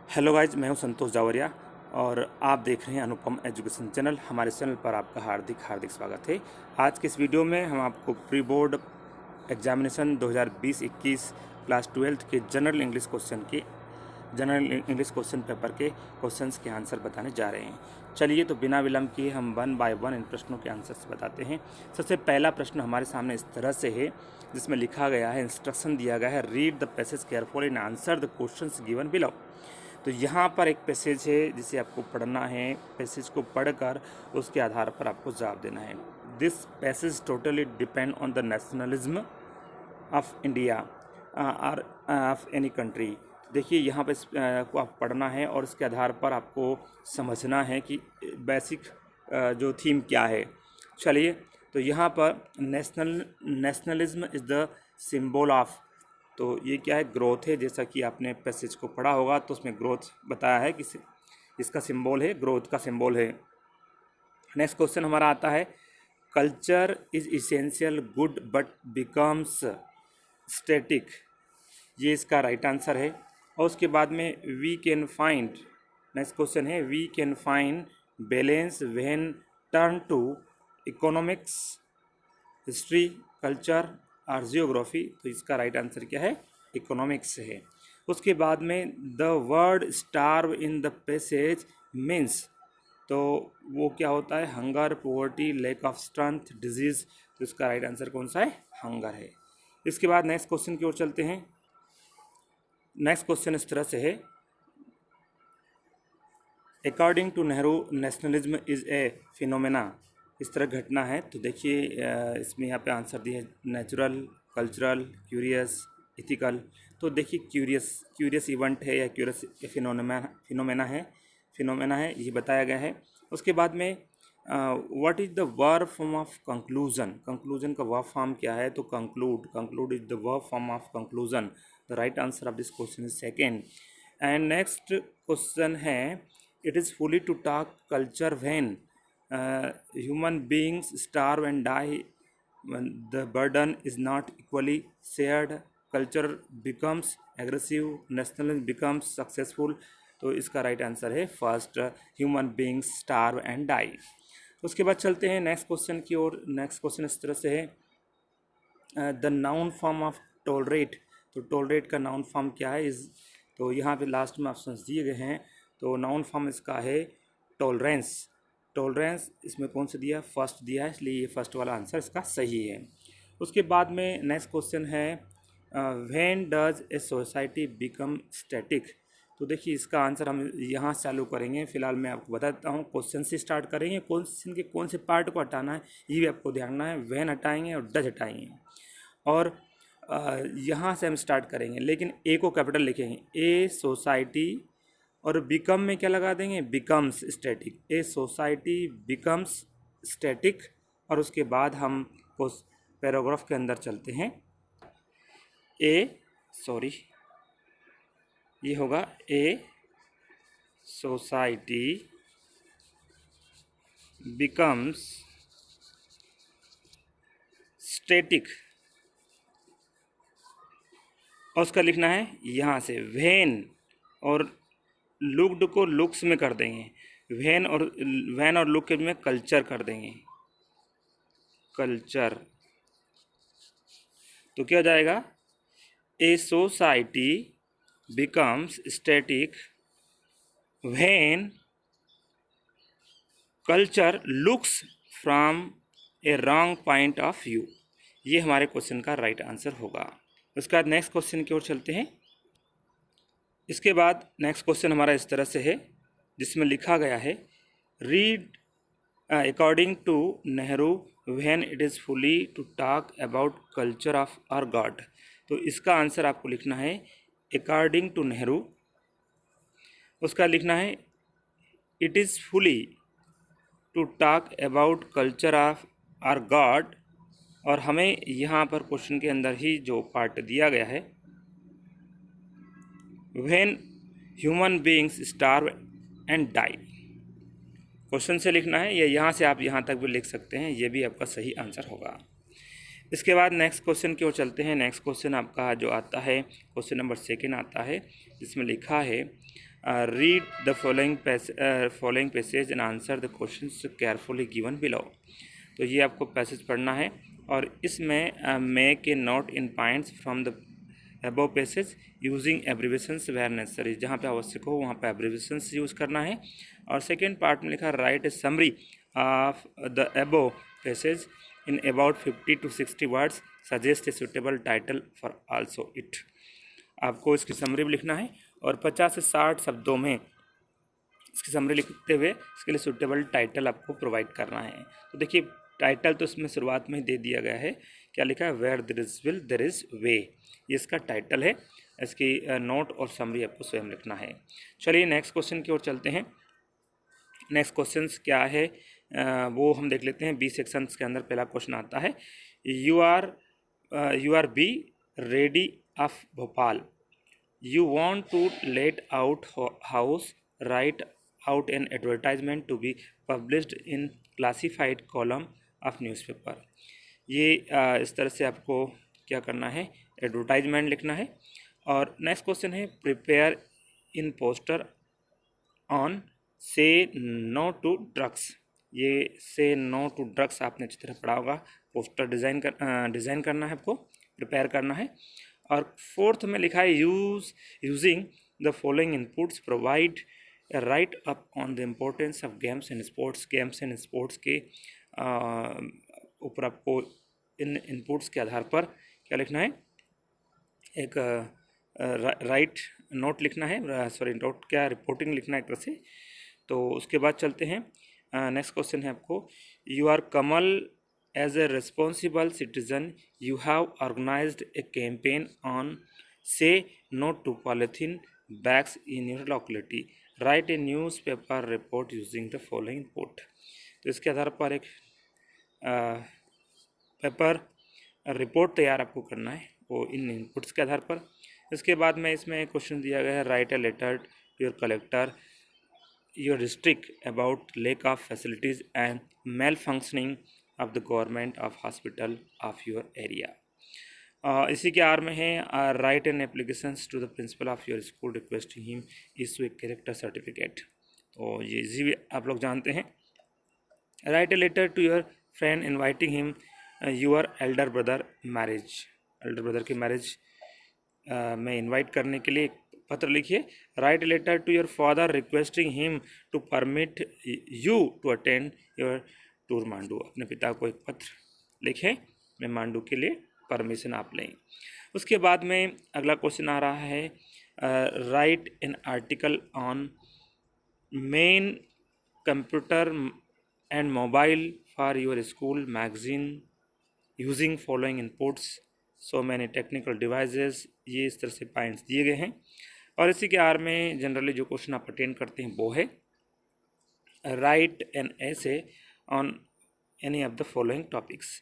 Hello guys, मैं हूं संतोष जावरिया और आप देख रहे हैं अनुपम एजुकेशन चैनल। हमारे चैनल पर आपका हार्दिक हार्दिक स्वागत है। आज के इस वीडियो में हम आपको प्री बोर्ड एग्जामिनेशन 2020-21 क्लास 12 के जनरल इंग्लिश क्वेश्चन पेपर के क्वेश्चंस के आंसर बताने जा रहे हैं। चलिए तो बिना विलंब किए हम वन बाय वन इन प्रश्नों के आंसर्स बताते हैं। सबसे पहला प्रश्न हमारे सामने इस तरह से है, जिसमें लिखा गया है, इंस्ट्रक्शन दिया गया है, read the passage carefully and answer the questions given below. तो यहाँ पर एक पैसेज है जिसे आपको पढ़ना है। पैसेज को पढ़कर उसके आधार पर आपको जवाब देना है। This passage totally depend on the nationalism of India और ऑफ एनी कंट्री। देखिए यहाँ पर को आप पढ़ना है और इसके आधार पर आपको समझना है कि बेसिक जो थीम क्या है। चलिए तो यहाँ पर nationalism is the symbol of, तो ये क्या है, ग्रोथ है। जैसा कि आपने पैसेज को पढ़ा होगा तो उसमें ग्रोथ बताया है कि इसका सिंबल है, ग्रोथ का सिंबल है। नेक्स्ट क्वेश्चन हमारा आता है, culture is essential good but becomes static. ये इसका राइट आंसर है। और उसके बाद में we can find, next question है, we can find balance when turn to economics, history, culture और जियोग्राफी। तो इसका राइट आंसर क्या है, इकोनॉमिक्स है। उसके बाद में the word starve in the passage means, तो वो क्या होता है, hunger, poverty, lack of strength, disease. तो इसका राइट आंसर कौन सा है, हंगर है। इसके बाद नेक्स्ट क्वेश्चन की ओर चलते हैं। नेक्स्ट क्वेश्चन इस तरह से है, according to Nehru nationalism is a phenomena. इस तरह घटना है। तो देखिए इसमें यहाँ पे आंसर दिए, नेचुरल, कल्चरल, क्यूरियस, इथिकल। तो देखिए क्यूरियस इवेंट है या क्यूरियस फिनोमेना है, ये बताया गया है। उसके बाद में what is the verb form of conclusion. Conclusion का वर्ब फॉर्म क्या है, तो conclude is the verb form of conclusion. The right answer of this question is second. And next question है, it is fully to talk culture when human beings starve and die, when the burden is not equally shared, culture becomes aggressive, nationalism becomes successful। तो इसका right answer है first, human beings starve and die. उसके बाद चलते हैं next question की ओर। Next question इस तरह से है, the noun form of tolerate. तो टॉलरेट का नाउन फॉर्म क्या है, तो यहाँ पे लास्ट में ऑप्शन दिए गए हैं। तो नाउन फॉर्म इसका है टॉलरेंस। टॉलरेंस इसमें कौन सा दिया, फर्स्ट दिया है, इसलिए ये फर्स्ट वाला आंसर इसका सही है। उसके बाद में नेक्स्ट क्वेश्चन है, when does a society become static. तो देखिए इसका आंसर हम यहाँ से चालू करेंगे। फिलहाल मैं आपको बता देता हूँ, क्वेश्चन से स्टार्ट करेंगे, क्वेश्चन के कौन से पार्ट को हटाना है ये भी आपको ध्यान है। व्हेन हटाएंगे और डज हटाएंगे, और यहाँ से हम स्टार्ट करेंगे, लेकिन ए को कैपिटल लिखेंगे, ए सोसाइटी, और बिकम में क्या लगा देंगे, becomes static. A society becomes static. और उसके बाद हम उस पैराग्राफ के अंदर चलते हैं। ये होगा, ए सोसाइटी बिकम्स स्टैटिक, और उसका लिखना है यहाँ से व्हेन, और लुक्ड को लुक्स में कर देंगे, वैन और लुक में कल्चर कर देंगे, कल्चर। तो क्या हो जाएगा, a society becomes static when culture looks from A wrong point of view. ये हमारे क्वेश्चन का राइट आंसर होगा। उसके बाद नेक्स्ट क्वेश्चन की ओर चलते हैं। इसके बाद नेक्स्ट क्वेश्चन हमारा इस तरह से है, जिसमें लिखा गया है, read according to Nehru when it is fully to talk about culture of our god. तो इसका आंसर आपको लिखना है अकॉर्डिंग टू नेहरू। उसका लिखना है it is fully to talk about culture of our god. और हमें यहाँ पर क्वेश्चन के अंदर ही जो पार्ट दिया गया है, when human beings starve and die, question से लिखना है, या यहाँ से आप यहाँ तक भी लिख सकते हैं, ये भी आपका सही आंसर होगा। इसके बाद नेक्स्ट क्वेश्चन की ओर चलते हैं। नेक्स्ट क्वेश्चन आपका जो आता है क्वेश्चन नंबर 2 आता है, जिसमें लिखा है read the following passage and answer the questions carefully given below. तो ये आपको पैसेज पढ़ना है और इसमें make a note in points from the above passage using abbreviations where necessary. जहाँ पे आवश्यक हो वहाँ पे एब्रीवेशंस यूज़ करना है। और सेकेंड पार्ट में लिखा right A summary of the above passage in about 50 to 60 words, suggest a suitable title for also it. आपको इसकी समरी भी लिखना है और 50 से 60 शब्दों में इसकी समरी लिखते हुए इसके लिए सुटेबल टाइटल आपको प्रोवाइड करना है। तो देखिए टाइटल तो इसमें शुरुआत में ही दे दिया गया है, क्या लिखा है, where there is will there is way, ये इसका टाइटल है। इसकी नोट और समरी आपको स्वयं लिखना है। चलिए नेक्स्ट क्वेश्चन की ओर चलते हैं। नेक्स्ट क्वेश्चन क्या है वो हम देख लेते हैं। बी सेक्शन के अंदर पहला क्वेश्चन आता है, you are be ready of Bhopal, you want to let out house, write out an advertisement to be published in classified column of newspaper. ये इस तरह से आपको क्या करना है, एडवर्टाइजमेंट लिखना है। और नेक्स्ट क्वेश्चन है, prepare in poster on say no to drugs. ये से नो टू ड्रग्स आपने अच्छी तरह पढ़ा होगा। पोस्टर डिज़ाइन करना है, आपको प्रिपेयर करना है। और फोर्थ में लिखा है, using the following inputs provide right up on the importance of games and sports. Games and sports के ऊपर आपको इन इनपुट्स के आधार पर क्या लिखना है, एक राइट नोट लिखना है, सॉरी नोट क्या, रिपोर्टिंग लिखना है एक तरह से। तो उसके बाद चलते हैं, नेक्स्ट क्वेश्चन है आपको, you are Kamal as a responsible citizen, you have organised a campaign on say no to polythene bags in your locality, write a newspaper report using the following input. तो इसके आधार पर एक पेपर रिपोर्ट तैयार आपको करना है, वो इन इनपुट्स के आधार पर। इसके बाद में इसमें क्वेश्चन दिया गया है, write a letter to your collector your district about lack of facilities and malfunctioning of the government of hospital of your area। इसी के आर में है, write an applications to the principal of your school requesting him issue a character certificate. तो ये easy भी आप लोग जानते हैं। Write a letter to your friend inviting him your elder brother marriage. Elder brother की मैरिज में invite करने के लिए पत्र लिखिए। Write letter to your father requesting him to permit you to attend your tour Mandu. अपने पिता को एक पत्र लिखें, मैं मांडू के लिए परमिशन आप लें। उसके बाद में अगला क्वेश्चन आ रहा है, write an article on main computer and mobile for your school magazine using following inputs, so many technical devices. ये इस तरह से पॉइंट्स दिए गए हैं। और इसी के आर में जनरली जो क्वेश्चन आप अटेंड करते हैं वो है, write an essay on any of the following topics.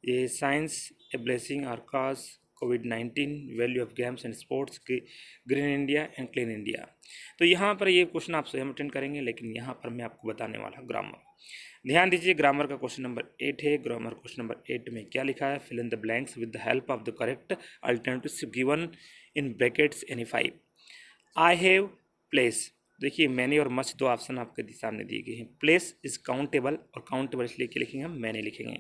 ये साइंस ए ब्लेसिंग और काज, कोविड-19, value of games and sports, green India and clean India. तो यहाँ पर ये क्वेश्चन आप स्वयं अटेंड करेंगे, लेकिन यहाँ पर मैं आपको बताने वाला हूँ ग्रामर। ध्यान दीजिए, ग्रामर का क्वेश्चन नंबर 8 है। ग्रामर क्वेश्चन नंबर 8 में क्या लिखा है, fill in the blanks with the help of the correct alternatives given in brackets any 5। I have place, देखिए मैनी और मच दो ऑप्शन आपके सामने दिए गए हैं। प्लेस इज काउंटेबल, और काउंटेबल इसलिए क्या लिखेंगे, हम मैनी लिखेंगे।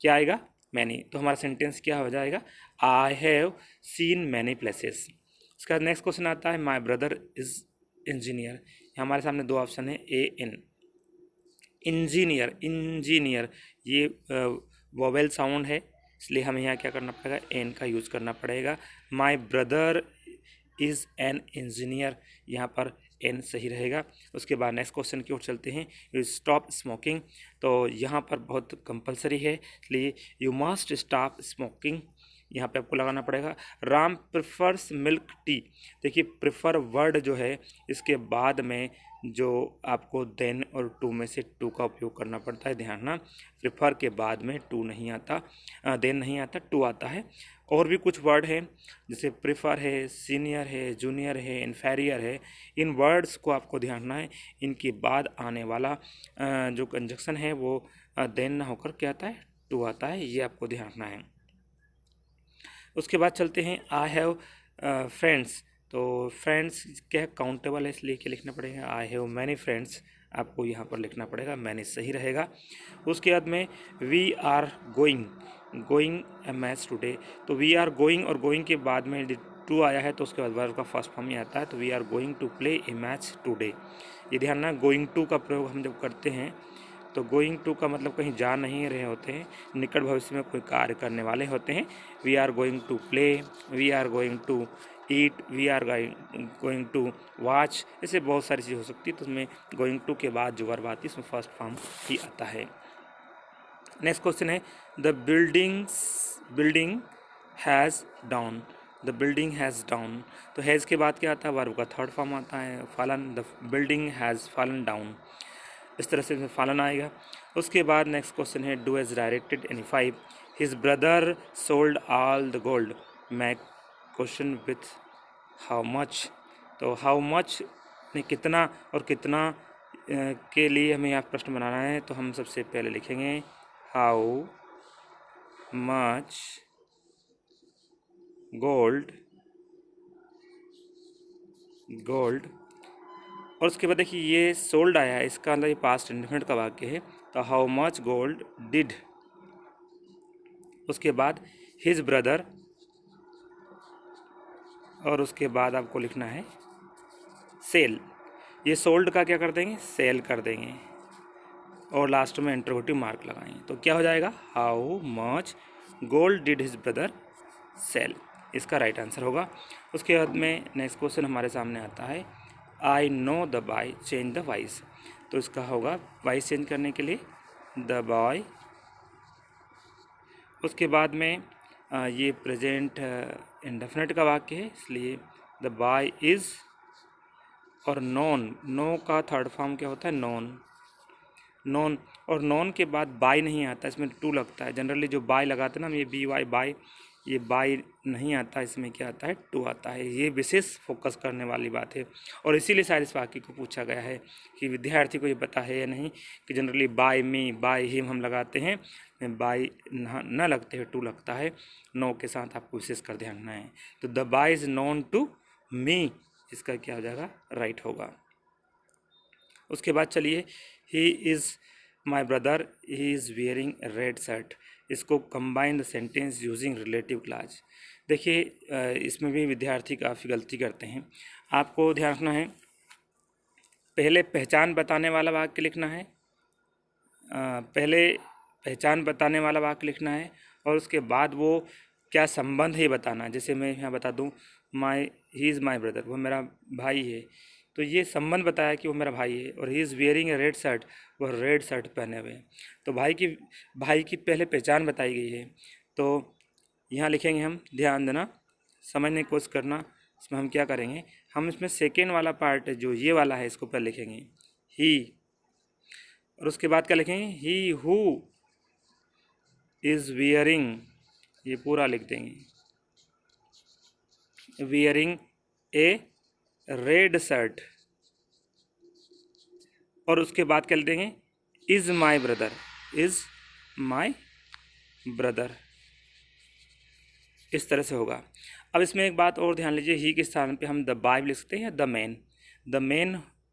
क्या आएगा, मैनी। तो हमारा सेंटेंस क्या हो जाएगा, I have seen many places. इसका नेक्स्ट क्वेश्चन आता है, माई ब्रदर इज इंजीनियर। हमारे सामने दो ऑप्शन है, ए एन, इंजीनियर, इंजीनियर ये वोवेल साउंड है, इसलिए हमें यहाँ क्या करना पड़ेगा, एन का यूज़ करना पड़ेगा। My brother is an engineer, यहाँ पर एन सही रहेगा। उसके बाद नेक्स्ट क्वेश्चन की ओर चलते हैं, यू स्टॉप स्मोकिंग। तो यहाँ पर बहुत कंपलसरी है, इसलिए यू मस्ट स्टॉप स्मोकिंग, यहाँ पे आपको लगाना पड़ेगा। राम प्रिफर्स मिल्क टी, देखिए प्रिफर वर्ड जो है इसके बाद में जो आपको देन और टू में से टू का उपयोग करना पड़ता है। ध्यान ना, प्रिफर के बाद में टू नहीं आता, देन नहीं आता, टू आता है। और भी कुछ वर्ड है, जैसे प्रिफर है, सीनियर है, जूनियर है, इन्फेरियर है। इन वर्ड्स को आपको ध्यान रखना है, इनके बाद आने वाला जो कंजक्शन है वो देन ना होकर क्या आता है, टू आता है, ये आपको ध्यान रखना है। उसके बाद चलते हैं आई हैव फ्रेंड्स। तो फ्रेंड्स क्या काउंटेबल है, इसलिए क्या लिखना पड़ेगा, आई हैव मैनी फ्रेंड्स, आपको यहाँ पर लिखना पड़ेगा, मैनी सही रहेगा। उसके बाद में we are going a match today. तो वी आर गोइंग और गोइंग के बाद में टू आया है तो उसके बाद वर्ब का फर्स्ट फॉर्म ही आता है। तो we are going to play a match today. ये ध्यान ना, गोइंग टू का प्रयोग हम जब करते हैं तो गोइंग टू का मतलब कहीं जा नहीं रहे होते हैं, निकट भविष्य में कोई कार्य करने वाले होते हैं। We are going to play, we are going to eat, we are going to watch, ऐसे बहुत सारी चीज़ हो सकती है। तो उसमें गोइंग टू के बाद जो वर्ब आती है उसमें फर्स्ट फॉर्म ही आता है। नेक्स्ट क्वेश्चन है the building has down. The building has down, तो हैज़ के बाद क्या आता है, वर्ब का थर्ड फॉर्म आता है, fallen. The building has fallen down, इस तरह से इसमें फॉलन आएगा। उसके बाद नेक्स्ट क्वेश्चन है do as directed any five. His brother sold all the gold. मैं क्वेश्चन विथ हाउ मच। तो हाउ मच ने कितना और कितना के लिए हमें यहाँ प्रश्न बनाना है। तो हम सबसे पहले लिखेंगे हाउ मच गोल्ड और उसके बाद देखिए ये सोल्ड आया है, इसका मतलब ये पास्ट इंडेफिनिट का वाक्य है। तो हाउ मच गोल्ड डिड। उसके बाद हिज ब्रदर और उसके बाद आपको लिखना है सेल। ये सोल्ड का क्या कर देंगे, सेल कर देंगे और लास्ट में इंटरोगेटिव मार्क लगाएंगे। तो क्या हो जाएगा, how much gold did his brother sell, इसका राइट आंसर होगा। उसके बाद में नेक्स्ट क्वेश्चन हमारे सामने आता है I know the boy change the voice. तो इसका होगा वॉइस चेंज करने के लिए द बॉय। उसके बाद में ये प्रेजेंट इंडेफिनिट का वाक्य है, इसलिए द बॉय इज़ और नॉन। नो का थर्ड फॉर्म क्या होता है, नॉन और नॉन के बाद बाय नहीं आता, इसमें टू लगता है। जनरली जो बाय लगाते हैं ना, ये बी वाई बाय, ये बाय नहीं आता, इसमें क्या आता है, टू आता है। ये विशेष फोकस करने वाली बात है और इसीलिए शायद इस वाक्य को पूछा गया है कि विद्यार्थी को ये पता है या नहीं कि generally by me by him हम लगाते हैं, बाय न लगते हुए टू लगता है। नो के साथ आपको विशेष कर ध्यान रखना है। तो the boy is known to me, इसका क्या हो जाएगा, राइट होगा। उसके बाद चलिए he is my brother he is wearing red shirt. इसको combine the sentence using relative clause. देखिए इसमें भी विद्यार्थी काफ़ी गलती करते हैं। आपको ध्यान रखना है, पहले पहचान बताने वाला वाक्य लिखना है, पहले पहचान बताने वाला वाक्य लिखना है और उसके बाद वो क्या संबंध है बताना। जैसे मैं यहाँ बता दूँ ही इज़ माई ब्रदर, वो मेरा भाई है, तो ये संबंध बताया कि वो मेरा भाई है। और ही is wearing A red shirt, वो रेड शर्ट पहने हुए हैं। तो भाई की पहले पहचान बताई गई है। तो यहाँ लिखेंगे हम, ध्यान देना, समझने की कोशिश करना। इसमें हम क्या करेंगे, हम इसमें सेकेंड वाला पार्ट जो ये वाला है इसको पहले लिखेंगे ही, और उसके बाद क्या लिखेंगे, ही हु इज़ वियरिंग, ये पूरा लिख देंगे, वियरिंग ए रेड शर्ट। और उसके बाद क्या लिख देंगे, इज़ माई ब्रदर, इस तरह से होगा। अब इसमें एक बात और ध्यान लीजिए, ही के स्थान पे हम द बाय लिख सकते हैं या द मैन।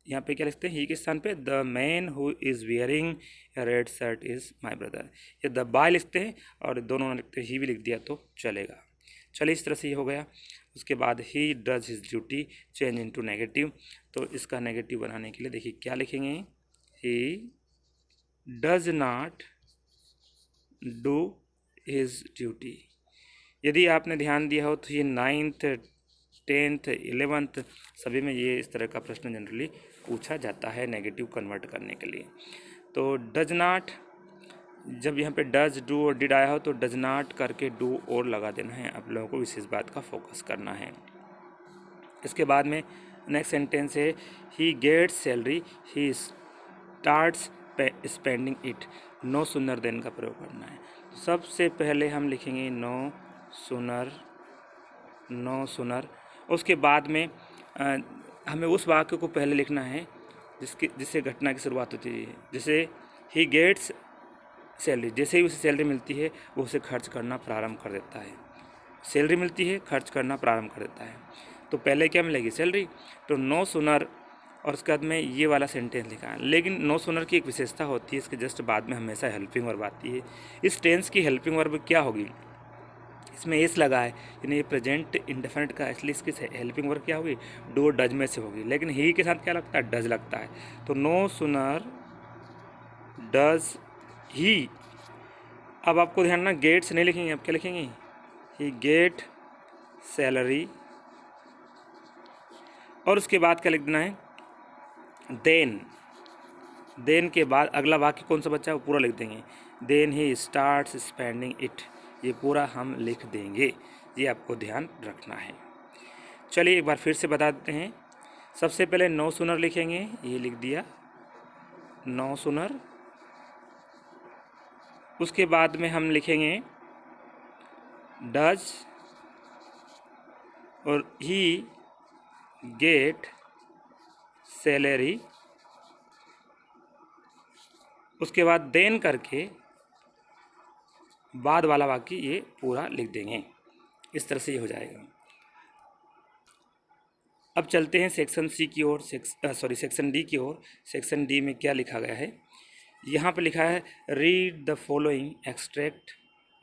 यहाँ पे क्या लिखते हैं, ही के स्थान पे the man who is wearing red shirt is my brother. या द बाय लिखते हैं और दोनों लिखते हैं, ही भी लिख दिया तो चलेगा। चलिए इस तरह से ये हो गया। उसके बाद he does his duty change into negative. तो इसका नेगेटिव बनाने के लिए देखिए क्या लिखेंगे, he does not do his duty. यदि आपने ध्यान दिया हो तो ये 9th 10th 11th सभी में ये इस तरह का प्रश्न जनरली पूछा जाता है नेगेटिव कन्वर्ट करने के लिए। तो डज नॉट, जब यहाँ पे डज डू और डिड आया हो तो डज नॉट करके डू और लगा देना है। आप लोगों को विशेष बात का फोकस करना है। इसके बाद में नेक्स्ट सेंटेंस है he gets salary he starts spending it. No sooner than का प्रयोग करना है। सबसे पहले हम लिखेंगे नो सुनर। उसके बाद में हमें उस वाक्य को पहले लिखना है जिससे घटना की शुरुआत होती है। जैसे ही गेट्स सैलरी, जैसे ही उसे सैलरी मिलती है वो उसे खर्च करना प्रारंभ कर देता है। सैलरी मिलती है, खर्च करना प्रारंभ कर देता है। तो पहले क्या मिलेगी? सैलरी। तो नो सूनर, और उसके बाद में ये वाला सेंटेंस लिखा है। लेकिन नो सूनर की एक विशेषता होती है, इसके जस्ट बाद में हमेशा हेल्पिंग वर्ब आती है। इस टेंस की हेल्पिंग वर्ब क्या होगी? इसमें एस लगा है, यानी ये प्रेजेंट इंडेफिनिट का, इसलिए इसकी हेल्पिंग वर्ब क्या होगी? डू डज में से होगी। लेकिन ही के साथ क्या लगता है? डज लगता है। तो नो सूनर डज ही। अब आपको ध्यान ना, गेट से नहीं लिखेंगे, अब क्या लिखेंगे? ही गेट सैलरी, और उसके बाद क्या लिख देना है? देन। देन के बाद अगला वाक्य कौन सा बच्चा है वो पूरा लिख देंगे। Then he starts spending it, ये पूरा हम लिख देंगे। ये आपको ध्यान रखना है। चलिए एक बार फिर से बता देते हैं। सबसे पहले नो सूनर लिखेंगे, ये लिख दिया नो सूनर। उसके बाद में हम लिखेंगे डज और ही गेट सैलरी। उसके बाद देन करके बाद वाला वाक्य ये पूरा लिख देंगे। इस तरह से ये हो जाएगा। अब चलते हैं सेक्शन सी की ओर, सेक्शन डी की ओर। सेक्शन डी में क्या लिखा गया है? यहाँ पे लिखा है read the following extract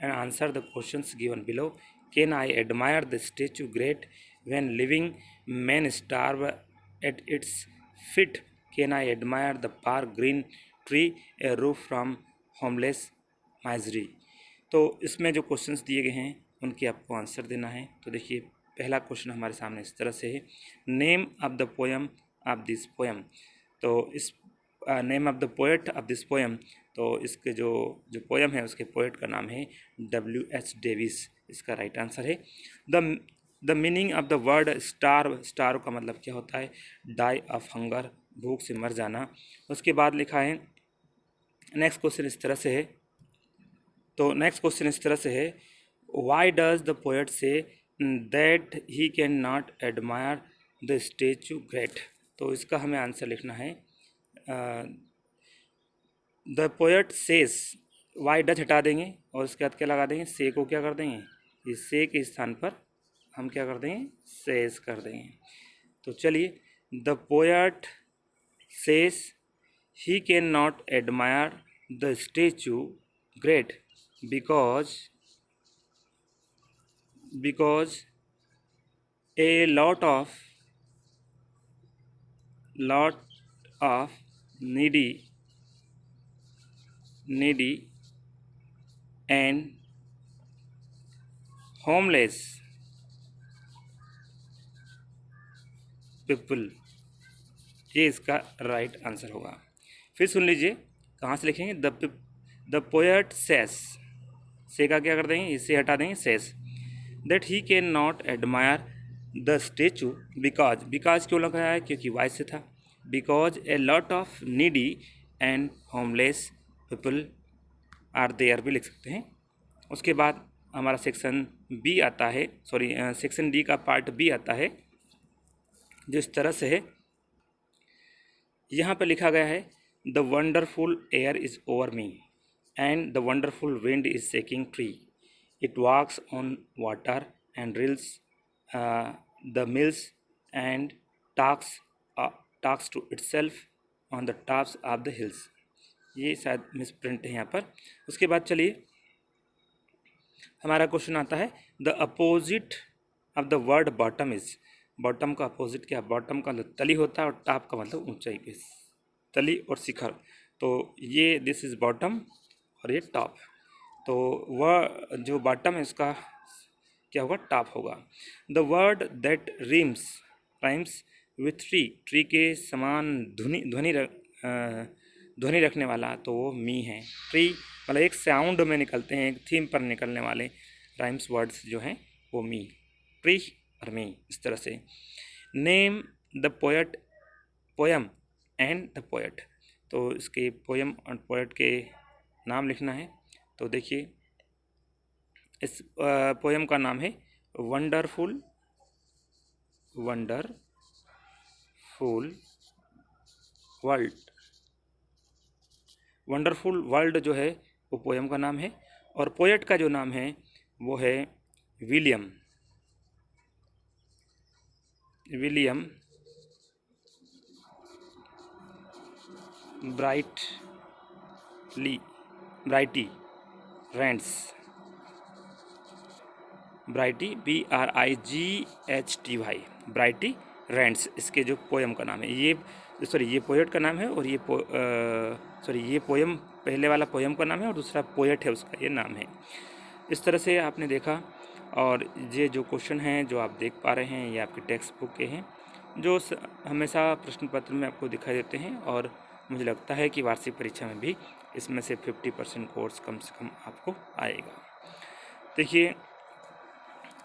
and answer the questions given below. Can I admire the statue great when living man starve at its fit? Can I admire the park green tree A roof from homeless misery? तो इसमें जो questions दिए गए हैं उनके आपको answer देना है। तो देखिए पहला क्वेश्चन हमारे सामने इस तरह से है, name of the poem of this poem. तो इस name of the poet of this poem, तो इसके जो पोएम है उसके पोएट का नाम है W.H. डेविस। इसका राइट आंसर है। The meaning of the word starve, starve का मतलब क्या होता है? डाई ऑफ हंगर, भूख से मर जाना। उसके बाद लिखा है, नेक्स्ट क्वेश्चन इस तरह से है, तो नेक्स्ट क्वेश्चन इस तरह से है, why does the poet say that he can not admire the statue great? तो इसका हमें आंसर लिखना है the poet says, why does हटा देंगे और उसके बाद क्या लगा देंगे? से को क्या कर देंगे? इस से के स्थान पर हम क्या कर देंगे? सेस कर देंगे। तो चलिए, the poet says he cannot admire the statue great because a lot of needy and homeless people, ये इसका राइट आंसर होगा। फिर सुन लीजिए, कहाँ से लिखेंगे? द पोएट सेस, से का क्या कर देंगे? इससे हटा देंगे says, that he can not admire the statue because, because क्यों लगाया है? क्योंकि वाई से था। Because a lot of needy and homeless people are there भी लिख सकते हैं। उसके बाद हमारा सेक्शन बी आता है, सॉरी सेक्शन डी का पार्ट बी आता है, जो इस तरह से है। यहाँ पे लिखा गया है, the wonderful air is over me and the wonderful wind is shaking tree, it walks on water and reels the mills and talks to itself on the tops of the hills. ये शायद miss print है यहाँ पर। उसके बाद चलिए हमारा question आता है, the opposite of the word bottom is, bottom का अपोजिट क्या? बॉटम का मतलब तली होता है और टॉप का मतलब ऊंचाई पे, तली और शिखर। तो ये दिस इज बॉटम और ये टॉप। तो वह जो बॉटम है उसका क्या होगा? टॉप होगा। The word that rhymes with tree, tree के समान ध्वनि रखने वाला, तो वो मी है। ट्री मतलब एक साउंड में निकलते हैं, एक थीम पर निकलने वाले राइम्स वर्ड्स जो हैं वो मी, ट्री और मी, इस तरह से। Name the poet, poem and the poet, तो इसके पोएम और पोएट के नाम लिखना है। तो देखिए इस पोएम का नाम है वंडरफुल वर्ल्ड। वंडरफुल वर्ल्ड जो है वो पोयम का नाम है। और पोएट का जो नाम है वो है William variety rents, variety BRIGHTY, variety rents इसके जो पोयम का नाम है। ये पोएट का नाम है, और ये पोयम पहले वाला पोयम का नाम है और दूसरा पोएट है उसका ये नाम है। इस तरह से आपने देखा। और ये जो क्वेश्चन हैं जो आप देख पा रहे हैं ये आपके टेक्स्ट बुक के हैं, जो हमेशा प्रश्न पत्र में आपको दिखाई देते हैं, और मुझे लगता है कि वार्षिक परीक्षा में भी इसमें से 50% कोर्स कम से कम आपको आएगा। देखिए,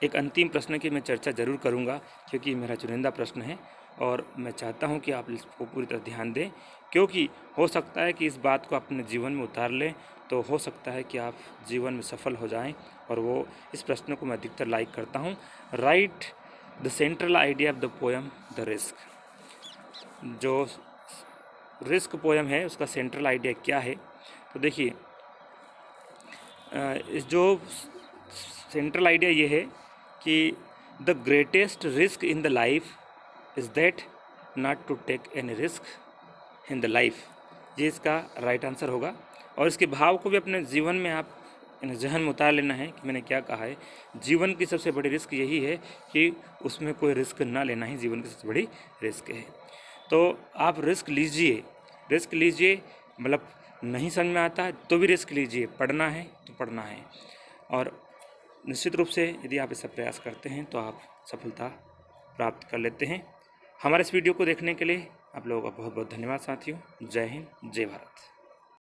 एक अंतिम प्रश्न की मैं चर्चा ज़रूर करूंगा, क्योंकि मेरा चुनिंदा प्रश्न है और मैं चाहता हूं कि आप इसको पूरी तरह ध्यान दें, क्योंकि हो सकता है कि इस बात को अपने जीवन में उतार लें तो हो सकता है कि आप जीवन में सफल हो जाएं। और वो इस प्रश्न को मैं अधिकतर लाइक करता हूं। Right the central idea of the poem the risk. जो रिस्क पोएम है उसका सेंट्रल आइडिया क्या है? तो देखिए, जो सेंट्रल आइडिया ये है कि the greatest risk in the life is that not to take any risk in the life. ये इसका राइट आंसर होगा। और इसके भाव को भी अपने जीवन में आप जहन में उतार लेना है कि मैंने क्या कहा है। जीवन की सबसे बड़ी रिस्क यही है कि उसमें कोई रिस्क ना लेना ही जीवन की सबसे बड़ी रिस्क है। तो आप रिस्क लीजिए, मतलब नहीं समझ में आता है तो भी रिस्क लीजिए, पढ़ना है तो पढ़ना है। और निश्चित रूप से यदि आप इसका प्रयास करते हैं तो आप सफलता प्राप्त कर लेते हैं। हमारे इस वीडियो को देखने के लिए आप लोगों का बहुत बहुत धन्यवाद साथियों। जय हिंद, जय भारत।